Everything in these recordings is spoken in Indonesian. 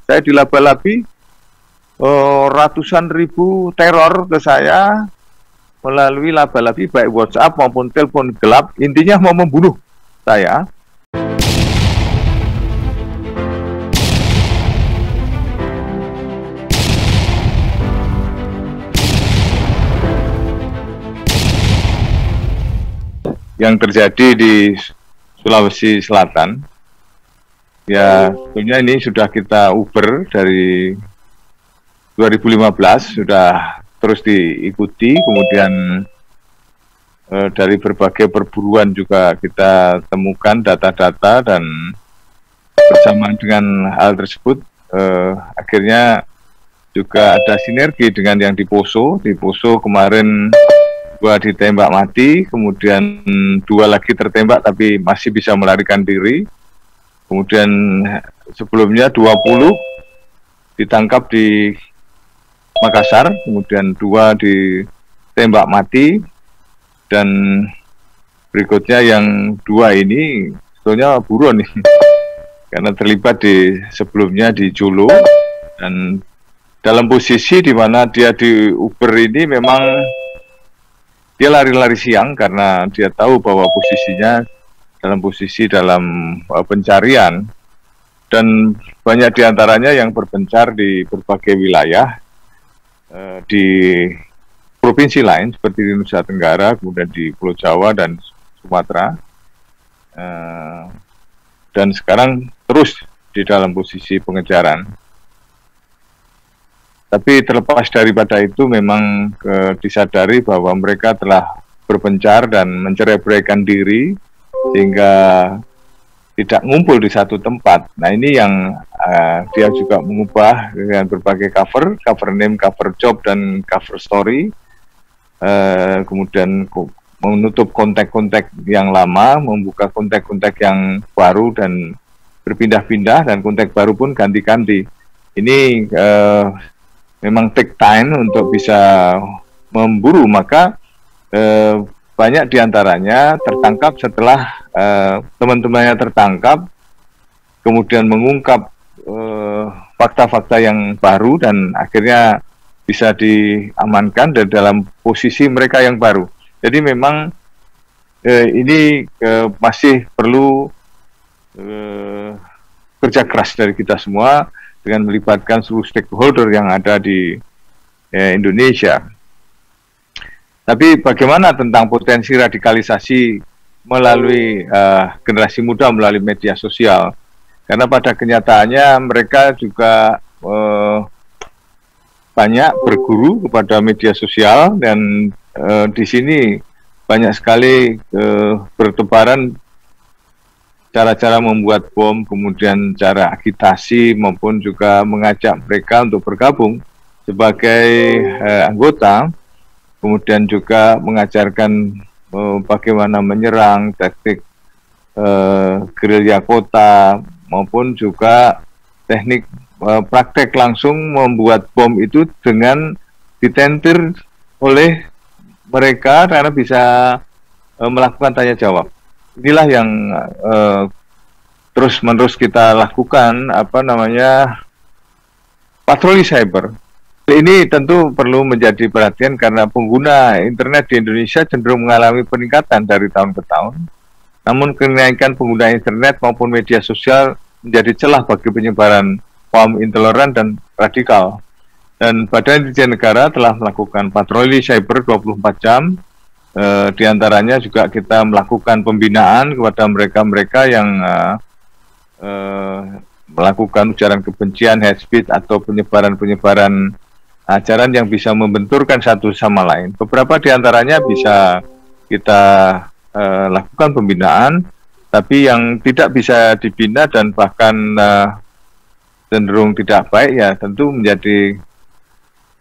Saya dilaba-labi, ratusan ribu teror ke saya melalui laba-labi baik WhatsApp maupun telepon gelap, intinya mau membunuh saya. Yang terjadi di Sulawesi Selatan, ya tentunya ini sudah kita uber dari 2015, sudah terus diikuti, kemudian dari berbagai perburuan juga kita temukan data-data, dan bersamaan dengan hal tersebut akhirnya juga ada sinergi dengan yang di Poso. Di Poso kemarin 2 ditembak mati, kemudian 2 lagi tertembak tapi masih bisa melarikan diri. Kemudian sebelumnya 20 ditangkap di Makassar, kemudian 2 ditembak mati, dan berikutnya yang 2 ini sebetulnya buron nih, karena terlibat di sebelumnya di Jolo, dan dalam posisi di mana dia di Uber ini memang dia lari-lari siang karena dia tahu bahwa posisinya dalam posisi pencarian, dan banyak diantaranya yang berpencar di berbagai wilayah di provinsi lain seperti di Nusa Tenggara, kemudian di Pulau Jawa dan Sumatera, dan sekarang terus di dalam posisi pengejaran. Tapi terlepas daripada itu, memang disadari bahwa mereka telah berpencar dan mencerai-beraikan diri sehingga tidak ngumpul di satu tempat. Nah, ini yang dia juga mengubah dengan berbagai cover name, cover job, dan cover story. Kemudian menutup kontak-kontak yang lama, membuka kontak-kontak yang baru dan berpindah-pindah, dan kontak baru pun ganti-ganti. Ini memang take time untuk bisa memburu, maka banyak diantaranya tertangkap setelah teman-temannya tertangkap, kemudian mengungkap fakta-fakta yang baru, dan akhirnya bisa diamankan dan dalam posisi mereka yang baru. Jadi memang ini masih perlu kerja keras dari kita semua, dengan melibatkan seluruh stakeholder yang ada di Indonesia. Tapi bagaimana tentang potensi radikalisasi melalui generasi muda melalui media sosial? Karena pada kenyataannya mereka juga banyak berguru kepada media sosial, dan di sini banyak sekali bertebaran cara-cara membuat bom, kemudian cara agitasi, maupun juga mengajak mereka untuk bergabung sebagai anggota, kemudian juga mengajarkan bagaimana menyerang, taktik gerilya kota, maupun juga teknik praktek langsung membuat bom itu dengan ditentir oleh mereka karena bisa melakukan tanya jawab. Inilah yang terus-menerus kita lakukan, patroli cyber. Ini tentu perlu menjadi perhatian karena pengguna internet di Indonesia cenderung mengalami peningkatan dari tahun ke tahun. Namun kenaikan pengguna internet maupun media sosial menjadi celah bagi penyebaran paham intoleran dan radikal. Dan Badan Intelijen Negara telah melakukan patroli cyber 24 jam. Di antaranya juga kita melakukan pembinaan kepada mereka-mereka yang melakukan ujaran kebencian, hate speech, atau penyebaran-penyebaran ajaran yang bisa membenturkan satu sama lain. Beberapa di antaranya bisa kita lakukan pembinaan, tapi yang tidak bisa dibina dan bahkan cenderung tidak baik, ya tentu menjadi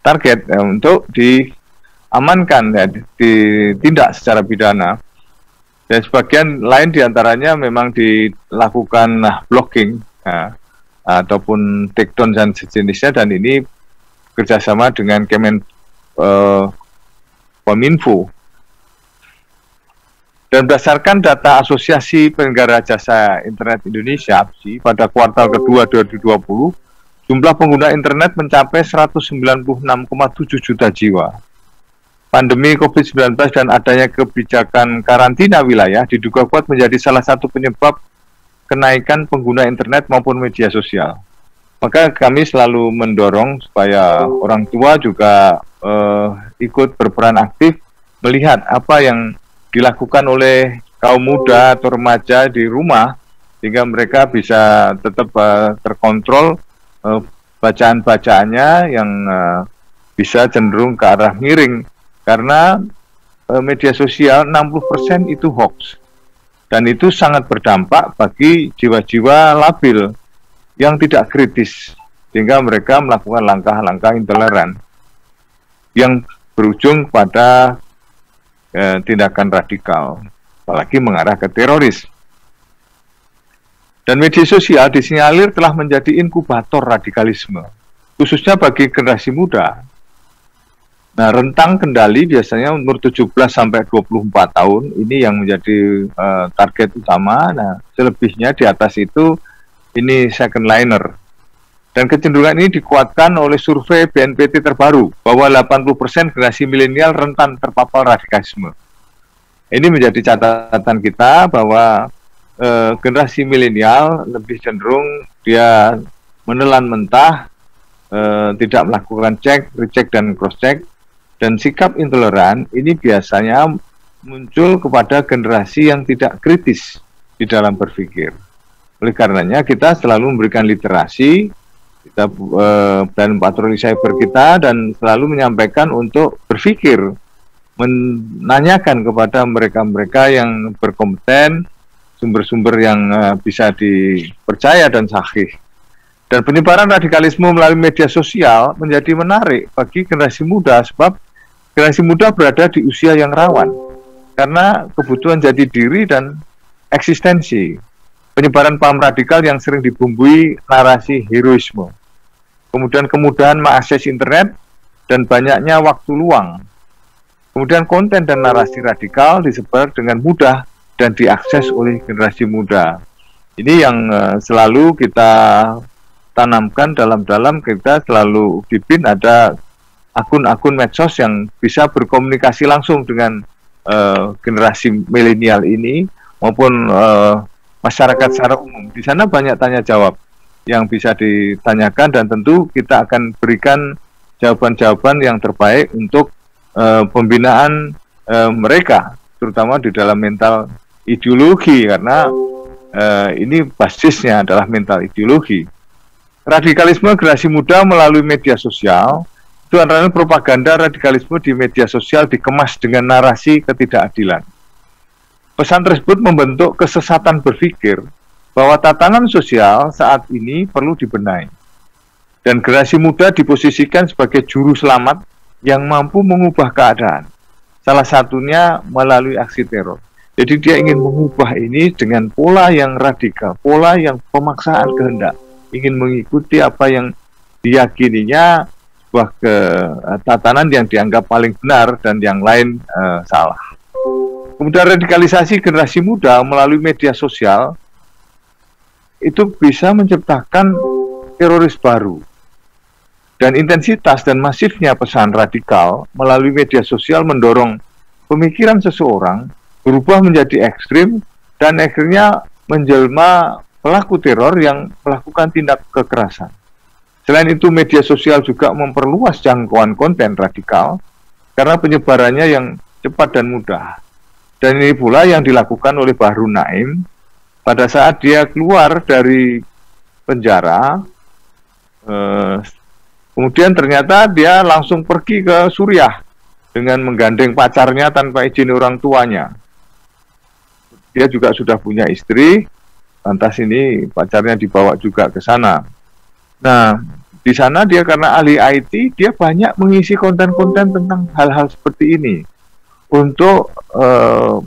target untuk diamankan, ya, ditindak secara pidana. Dan sebagian lain diantaranya memang dilakukan blocking ataupun takedown dan sejenisnya, dan ini kerjasama dengan Kominfo. Dan berdasarkan data Asosiasi Penyelenggara Jasa Internet Indonesia (APSI) pada kuartal kedua 2020, Jumlah pengguna internet mencapai 196,7 juta jiwa. Pandemi COVID-19 dan adanya kebijakan karantina wilayah diduga kuat menjadi salah satu penyebab kenaikan pengguna internet maupun media sosial. Maka kami selalu mendorong supaya orang tua juga ikut berperan aktif melihat apa yang dilakukan oleh kaum muda atau remaja di rumah, sehingga mereka bisa tetap terkontrol bacaan-bacaannya yang bisa cenderung ke arah miring, karena media sosial 60% itu hoax, dan itu sangat berdampak bagi jiwa-jiwa labil yang tidak kritis, sehingga mereka melakukan langkah-langkah intoleran yang berujung pada tindakan radikal, apalagi mengarah ke teroris. Dan media sosial disinyalir telah menjadi inkubator radikalisme, khususnya bagi generasi muda. Nah, rentang kendali biasanya umur 17 sampai 24 tahun ini yang menjadi target utama. Nah, selebihnya di atas itu ini second liner. Dan kecenderungan ini dikuatkan oleh survei BNPT terbaru bahwa 80% generasi milenial rentan terpapar radikalisme. Ini menjadi catatan kita bahwa generasi milenial lebih cenderung dia menelan mentah, tidak melakukan cek, recheck, dan cross-check, dan sikap intoleran ini biasanya muncul kepada generasi yang tidak kritis di dalam berpikir. Oleh karenanya kita selalu memberikan literasi, kita dan patroli cyber kita, dan selalu menyampaikan untuk berpikir, menanyakan kepada mereka-mereka yang berkompeten, sumber-sumber yang bisa dipercaya dan sahih. Dan penyebaran radikalisme melalui media sosial menjadi menarik bagi generasi muda, sebab generasi muda berada di usia yang rawan karena kebutuhan jati diri dan eksistensi. Penyebaran paham radikal yang sering dibumbui narasi heroisme. Kemudian kemudahan mengakses internet dan banyaknya waktu luang. Kemudian konten dan narasi radikal disebar dengan mudah dan diakses oleh generasi muda. Ini yang selalu kita tanamkan dalam kita selalu BIPIN ada akun-akun medsos yang bisa berkomunikasi langsung dengan generasi milenial ini maupun masyarakat secara umum. Di sana banyak tanya jawab yang bisa ditanyakan, dan tentu kita akan berikan jawaban-jawaban yang terbaik untuk pembinaan mereka, terutama di dalam mental ideologi, karena ini basisnya adalah mental ideologi. Radikalisme generasi muda melalui media sosial itu antara propaganda radikalisme di media sosial dikemas dengan narasi ketidakadilan. Pesan tersebut membentuk kesesatan berpikir bahwa tatanan sosial saat ini perlu dibenahi, dan generasi muda diposisikan sebagai juru selamat yang mampu mengubah keadaan, salah satunya melalui aksi teror. Jadi dia ingin mengubah ini dengan pola yang radikal, pola yang pemaksaan kehendak, ingin mengikuti apa yang diyakininya sebuah tatanan yang dianggap paling benar dan yang lain salah. Kemudian radikalisasi generasi muda melalui media sosial itu bisa menciptakan teroris baru. Dan intensitas dan masifnya pesan radikal melalui media sosial mendorong pemikiran seseorang berubah menjadi ekstrim dan akhirnya menjelma pelaku teror yang melakukan tindak kekerasan. Selain itu, media sosial juga memperluas jangkauan konten radikal karena penyebarannya yang cepat dan mudah. Dan ini pula yang dilakukan oleh Bahru Naim pada saat dia keluar dari penjara. Kemudian ternyata dia langsung pergi ke Suriah dengan menggandeng pacarnya tanpa izin orang tuanya. Dia juga sudah punya istri, lantas ini pacarnya dibawa juga ke sana. Nah, di sana dia karena ahli IT, dia banyak mengisi konten-konten tentang hal-hal seperti ini untuk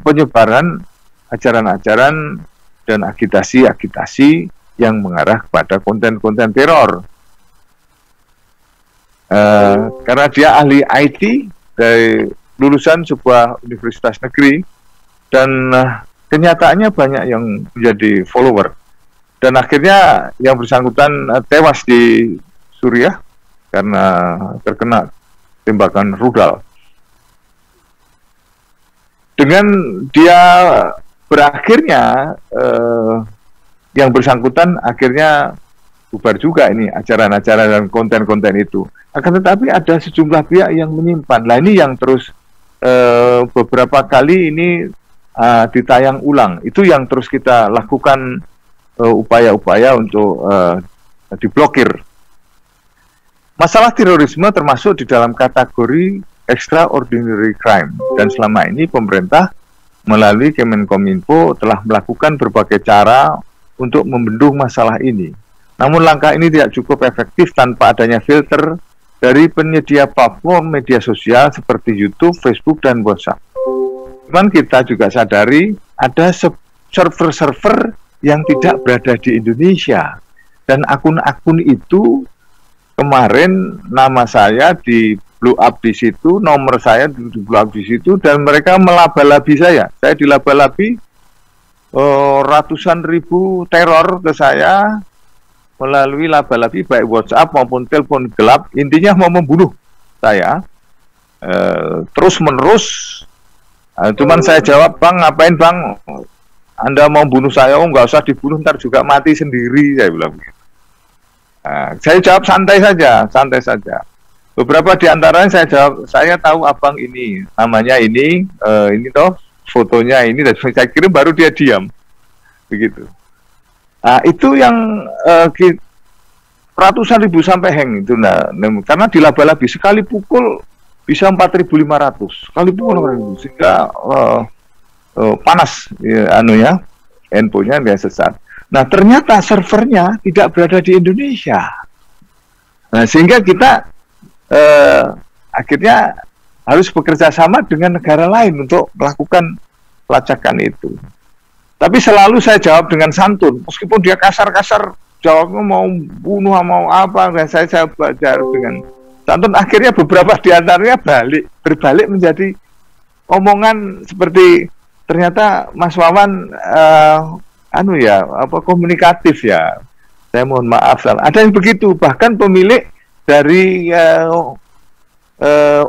penyebaran ajaran-ajaran dan agitasi-agitasi yang mengarah kepada konten-konten teror. Karena dia ahli IT dari lulusan sebuah universitas negeri, dan kenyataannya banyak yang menjadi follower, dan akhirnya yang bersangkutan tewas di Suriah karena terkena tembakan rudal. Dengan dia berakhirnya yang bersangkutan akhirnya bubar juga ini acara-acara dan konten-konten itu. Akan tetapi ada sejumlah pihak yang menyimpan. Nah ini yang terus beberapa kali ini ditayang ulang. Itu yang terus kita lakukan upaya-upaya untuk diblokir. Masalah terorisme termasuk di dalam kategori extraordinary crime. Dan selama ini pemerintah melalui Kemenkominfo telah melakukan berbagai cara untuk membendung masalah ini. Namun langkah ini tidak cukup efektif tanpa adanya filter dari penyedia platform media sosial seperti YouTube, Facebook, dan WhatsApp. Cuman kita juga sadari ada server-server yang tidak berada di Indonesia. Dan akun-akun itu kemarin nama saya di blow up di situ, nomor saya di blow up di situ, dan mereka melaba-labi saya. Saya dilaba-labi ratusan ribu teror ke saya melalui laba-labi baik WhatsApp maupun telepon gelap. Intinya mau membunuh saya terus-menerus. Cuman saya jawab, "Bang, ngapain Bang? Anda mau bunuh saya? Oh, nggak usah dibunuh, ntar juga mati sendiri," saya bilang begitu. Saya jawab santai saja. Beberapa di antaranya saya jawab, "Saya tahu abang ini, namanya ini toh, fotonya ini," dan saya kirim, baru dia diam, begitu. Nah, itu yang ratusan ribu sampai hang itu, karena dilaba-labi sekali pukul bisa 4.500 sekali pukul, sehingga panas ya, handphonenya dia sesat. Nah ternyata servernya tidak berada di Indonesia. Nah sehingga kita akhirnya harus bekerja sama dengan negara lain untuk melakukan pelacakan itu. Tapi selalu saya jawab dengan santun, meskipun dia kasar-kasar jawabnya mau bunuh, mau apa, dan saya jawab dengan santun. Akhirnya beberapa di antaranya berbalik menjadi omongan seperti, ternyata Mas Wawan komunikatif ya. Saya mohon maaf, ada yang begitu. Bahkan pemilik dari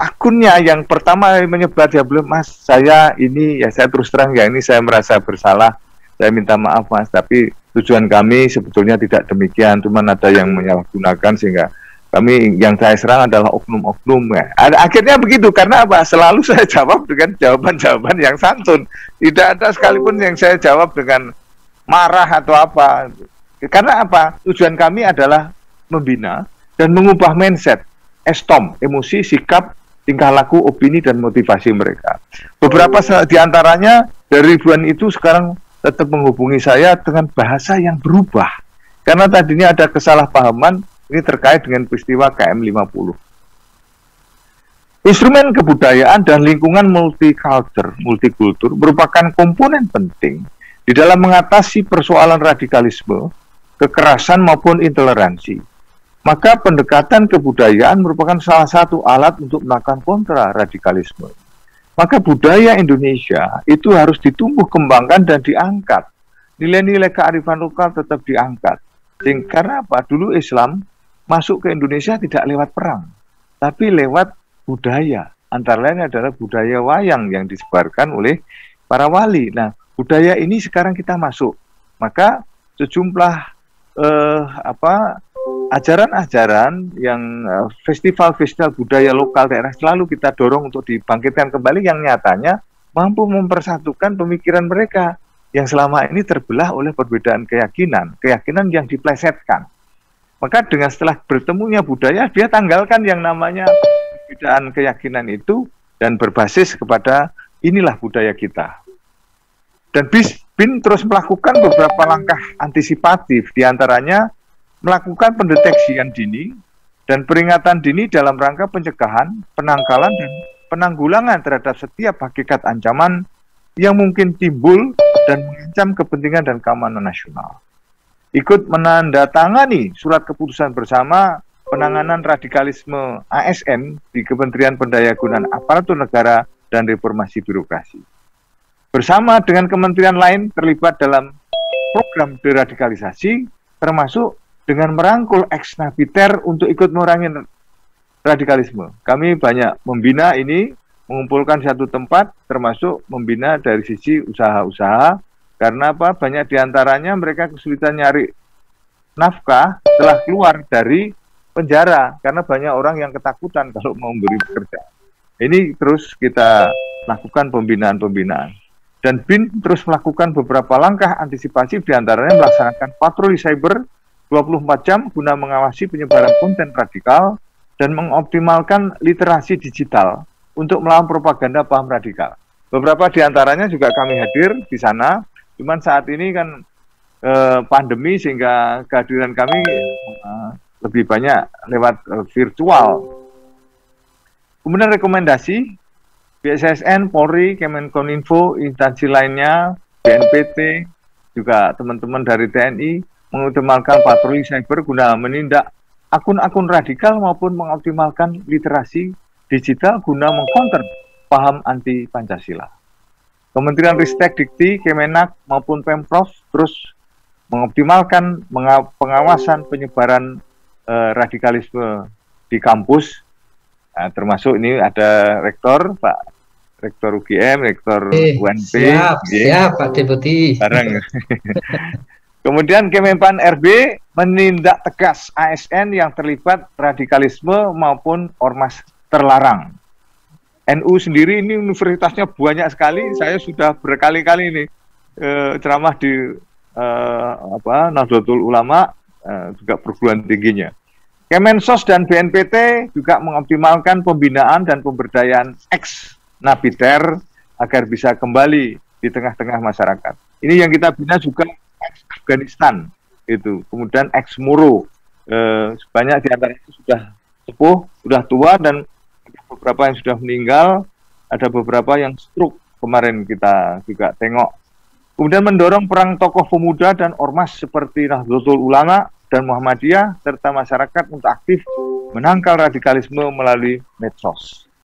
akunnya yang pertama menyebar, dia bilang, "Mas, saya ini ya, saya terus terang ya, ini saya merasa bersalah, saya minta maaf Mas, tapi tujuan kami sebetulnya tidak demikian, cuman ada yang menyalahgunakan sehingga kami, yang saya serang adalah oknum-oknum." Ya. Akhirnya begitu, karena apa? Selalu saya jawab dengan jawaban-jawaban yang santun. Tidak ada sekalipun yang saya jawab dengan marah atau apa. Karena apa? Tujuan kami adalah membina dan mengubah mindset, emosi, sikap, tingkah laku, opini, dan motivasi mereka. Beberapa di antaranya dari ribuan itu sekarang tetap menghubungi saya dengan bahasa yang berubah. Karena tadinya ada kesalahpahaman, ini terkait dengan peristiwa KM50. Instrumen kebudayaan dan lingkungan multikultur merupakan komponen penting di dalam mengatasi persoalan radikalisme, kekerasan maupun intoleransi. Maka pendekatan kebudayaan merupakan salah satu alat untuk melakukan kontra radikalisme. Maka budaya Indonesia itu harus ditumbuh kembangkan dan diangkat. Nilai-nilai kearifan lokal tetap diangkat. Karena apa? Dulu Islam masuk ke Indonesia tidak lewat perang, tapi lewat budaya. Antara lain adalah budaya wayang yang disebarkan oleh para wali. Nah, budaya ini sekarang kita masuk. Maka sejumlah ajaran-ajaran yang festival-festival budaya lokal daerah selalu kita dorong untuk dibangkitkan kembali, yang nyatanya mampu mempersatukan pemikiran mereka yang selama ini terbelah oleh perbedaan keyakinan yang diplesetkan. Maka dengan setelah bertemunya budaya, dia tanggalkan yang namanya perbedaan keyakinan itu dan berbasis kepada inilah budaya kita. Dan BIN terus melakukan beberapa langkah antisipatif, diantaranya melakukan pendeteksian dini dan peringatan dini dalam rangka pencegahan, penangkalan, dan penanggulangan terhadap setiap hakikat ancaman yang mungkin timbul dan mengancam kepentingan dan keamanan nasional. Ikut menandatangani surat keputusan bersama penanganan radikalisme ASN di Kementerian Pendayagunaan Aparatur Negara dan Reformasi Birokrasi. Bersama dengan kementerian lain terlibat dalam program deradikalisasi, termasuk dengan merangkul ex-napiter untuk ikut memerangi radikalisme. Kami banyak membina ini, mengumpulkan satu tempat, termasuk membina dari sisi usaha-usaha, karena apa? Banyak diantaranya mereka kesulitan nyari nafkah setelah keluar dari penjara, karena banyak orang yang ketakutan kalau mau memberi pekerjaan. Ini terus kita lakukan pembinaan-pembinaan. Dan BIN terus melakukan beberapa langkah antisipatif, diantaranya melaksanakan patroli cyber 24 jam guna mengawasi penyebaran konten radikal dan mengoptimalkan literasi digital untuk melawan propaganda paham radikal. Beberapa diantaranya juga kami hadir di sana, cuman saat ini kan pandemi sehingga kehadiran kami lebih banyak lewat virtual. Kemudian rekomendasi, BSSN, Polri, Kemenkominfo, instansi lainnya, BNPT, juga teman-teman dari TNI mengoptimalkan patroli cyber guna menindak akun-akun radikal maupun mengoptimalkan literasi digital guna mengcounter paham anti Pancasila. Kementerian Ristek, Dikti, Kemenak maupun Pemprov terus mengoptimalkan pengawasan penyebaran radikalisme di kampus. Nah, termasuk ini ada rektor, Pak Rektor UGM, Rektor UNP. Siap, Pak Deputi. Bareng. Kemudian Kemenpan RB menindak tegas ASN yang terlibat radikalisme maupun ormas terlarang. NU sendiri ini universitasnya banyak sekali. Saya sudah berkali-kali ini ceramah di Nahdlatul Ulama, juga perguruan tingginya. Kemensos dan BNPT juga mengoptimalkan pembinaan dan pemberdayaan ex-napiter agar bisa kembali di tengah-tengah masyarakat. Ini yang kita bina juga ex-Afghanistan, itu. Kemudian ex-Muro, banyak di antara itu sudah sepuh, sudah tua, dan beberapa yang sudah meninggal, ada beberapa yang stroke kemarin kita juga tengok. Kemudian mendorong perang tokoh pemuda dan ormas seperti Nahdlatul Ulama dan Muhammadiyah serta masyarakat untuk aktif menangkal radikalisme melalui medsos.